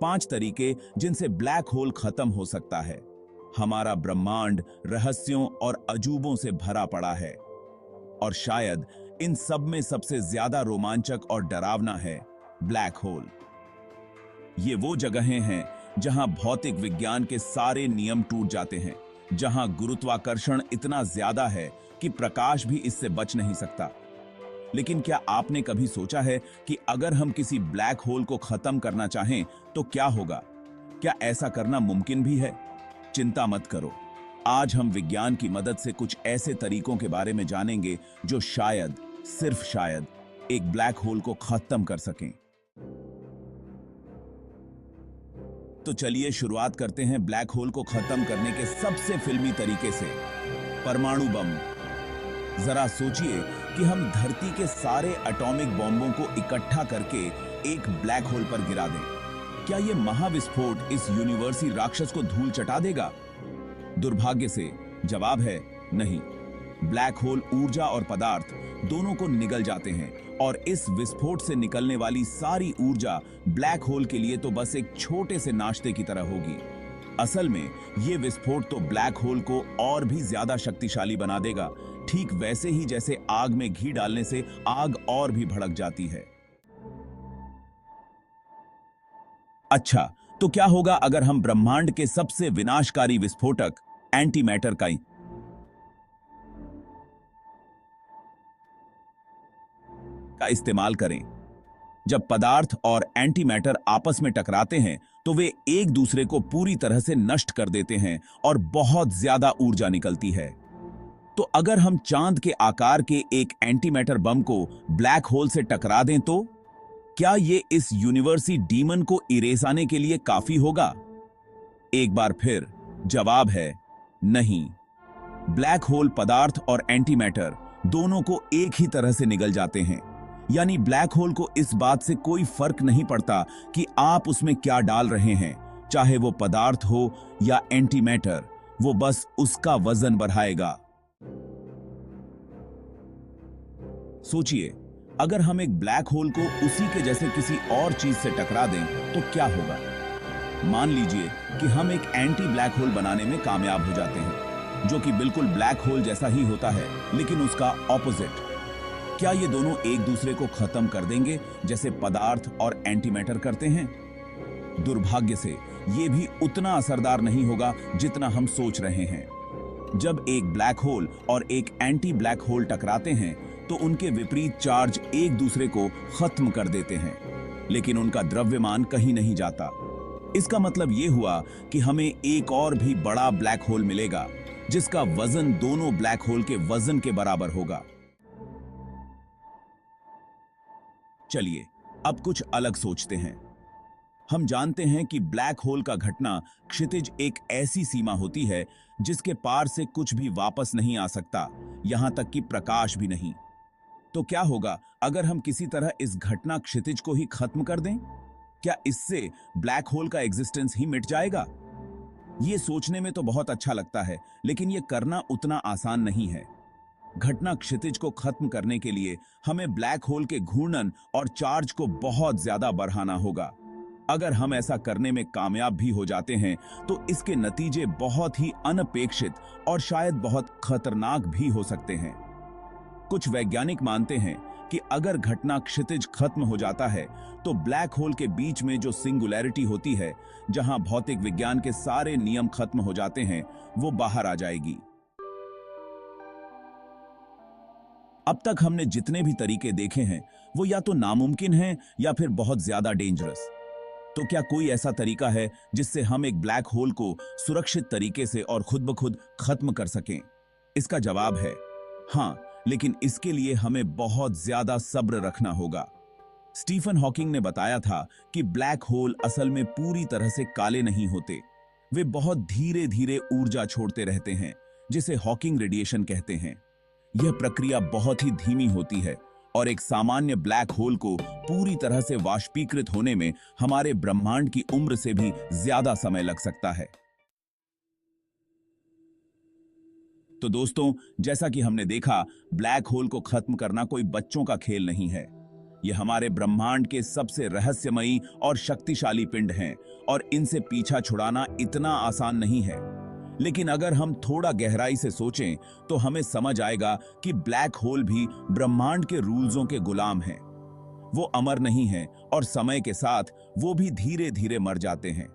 5 तरीके जिनसे black hole खत्म हो सकता है। हमारा ब्रह्मांड रहस्यों और अजूबों से भरा पड़ा है, और शायद इन सब में सबसे ज्यादा रोमांचक और डरावना है ब्लैक होल। ये वो जगहें हैं जहां भौतिक विज्ञान के सारे नियम टूट जाते हैं, जहां गुरुत्वाकर्षण इतना ज्यादा है कि प्रकाश भी इससे बच नहीं सकता। लेकिन क्या आपने कभी सोचा है कि अगर हम किसी ब्लैक होल को खत्म करना चाहें तो क्या होगा? क्या ऐसा करना मुमकिन भी है? चिंता मत करो, आज हम विज्ञान की मदद से कुछ ऐसे तरीकों के बारे में जानेंगे जो शायद, सिर्फ शायद, एक ब्लैक होल को खत्म कर सकें। तो चलिए शुरुआत करते हैं ब्लैक होल को खत्म करने के सबसे फिल्मी तरीके से, परमाणु बम। जरा सोचिए कि हम धरती के सारे एटॉमिक बॉम्बों को इकट्ठा करके एक ब्लैक होल पर गिरा दें। क्या यह महाविस्फोट इस यूनिवर्सी राक्षस को धूल चटा देगा? दुर्भाग्य से जवाब है नहीं। ब्लैक होल ऊर्जा और पदार्थ दोनों को निगल जाते हैं, और इस विस्फोट से निकलने वाली सारी ऊर्जा ब्लैक होल के लिए तो बस एक छोटे से नाश्ते की तरह होगी। असल में यह विस्फोट तो ब्लैक होल को और भी ज्यादा शक्तिशाली बना देगा, ठीक वैसे ही जैसे आग में घी डालने से आग और भी भड़क जाती है। अच्छा, तो क्या होगा अगर हम ब्रह्मांड के सबसे विनाशकारी विस्फोटक एंटीमैटर का इस्तेमाल करें? जब पदार्थ और एंटीमैटर आपस में टकराते हैं तो वे एक दूसरे को पूरी तरह से नष्ट कर देते हैं और बहुत ज्यादा ऊर्जा निकलती है। तो अगर हम चांद के आकार के एक एंटीमैटर बम को ब्लैक होल से टकरा दें तो क्या ये इस यूनिवर्सी डीमन को इरेसाने के लिए काफी होगा? एक बार फिर जवाब है नहीं। ब्लैक होल पदार्थ और एंटीमैटर दोनों को एक ही तरह से निगल जाते हैं, यानी ब्लैक होल को इस बात से कोई फर्क नहीं पड़ता कि आप उसमें क्या डाल रहे हैं, चाहे वो पदार्थ हो या एंटीमैटर, वो बस उसका वजन बढ़ाएगा। सोचिए, अगर हम एक ब्लैक होल को उसी के जैसे किसी और चीज से टकरा दें तो क्या होगा? मान लीजिए कि हम एक एंटी ब्लैक होल बनाने में कामयाब हो जाते हैं, जो कि बिल्कुल ब्लैक होल जैसा ही होता है लेकिन उसका ऑपोजिट। क्या ये दोनों एक दूसरे को खत्म कर देंगे जैसे पदार्थ और एंटीमैटर करते हैं? दुर्भाग्य से ये भी उतना असरदार नहीं होगा जितना हम सोच रहे हैं। जब एक ब्लैक होल और एक एंटी ब्लैक होल टकराते हैं तो उनके विपरीत चार्ज एक दूसरे को खत्म कर देते हैं, लेकिन उनका द्रव्यमान कहीं नहीं जाता। इसका मतलब यह हुआ कि हमें एक और भी बड़ा ब्लैक होल मिलेगा जिसका वजन दोनों ब्लैक होल के वजन के बराबर होगा। चलिए अब कुछ अलग सोचते हैं। हम जानते हैं कि ब्लैक होल का घटना क्षितिज एक ऐसी सीमा होती है जिसके पार से कुछ भी वापस नहीं आ सकता, यहां तक कि प्रकाश भी नहीं। तो क्या होगा अगर हम किसी तरह इस घटना क्षितिज को ही खत्म कर दें? क्या इससे ब्लैक होल का एग्जिस्टेंस ही मिट जाएगा? यह सोचने में तो बहुत अच्छा लगता है, लेकिन यह करना उतना आसान नहीं है। घटना क्षितिज को खत्म करने के लिए हमें ब्लैक होल के घूर्णन और चार्ज को बहुत ज्यादा बढ़ाना होगा। अगर हम ऐसा करने में कामयाब भी हो जाते हैं तो इसके नतीजे बहुत ही अनपेक्षित और शायद बहुत खतरनाक भी हो सकते हैं। कुछ वैज्ञानिक मानते हैं कि अगर घटना क्षितिज खत्म हो जाता है तो ब्लैक होल के बीच में जो सिंगुलैरिटी होती है, जहां भौतिक विज्ञान के सारे नियम खत्म हो जाते हैं, वो बाहर आ जाएगी। अब तक हमने जितने भी तरीके देखे हैं वो या तो नामुमकिन हैं या फिर बहुत ज्यादा डेंजरस। तो क्या कोई ऐसा तरीका है जिससे हम एक ब्लैक होल को सुरक्षित तरीके से और खुद ब खुद खत्म कर सकें? इसका जवाब है हां, लेकिन इसके लिए हमें बहुत ज्यादा सब्र रखना होगा। स्टीफन हॉकिंग ने बताया था कि ब्लैक होल असल में पूरी तरह से काले नहीं होते, वे बहुत धीरे धीरे ऊर्जा छोड़ते रहते हैं, जिसे हॉकिंग रेडिएशन कहते हैं। यह प्रक्रिया बहुत ही धीमी होती है और एक सामान्य ब्लैक होल को पूरी तरह से वाष्पीकृत होने में हमारे ब्रह्मांड की उम्र से भी ज्यादा समय लग सकता है। तो दोस्तों, जैसा कि हमने देखा, ब्लैक होल को खत्म करना कोई बच्चों का खेल नहीं है। ये हमारे ब्रह्मांड के सबसे रहस्यमयी और शक्तिशाली पिंड हैं और इनसे पीछा छुड़ाना इतना आसान नहीं है। लेकिन अगर हम थोड़ा गहराई से सोचें तो हमें समझ आएगा कि ब्लैक होल भी ब्रह्मांड के रूल्सों के गुलाम हैं। वो अमर नहीं हैं और समय के साथ वो भी धीरे धीरे मर जाते हैं।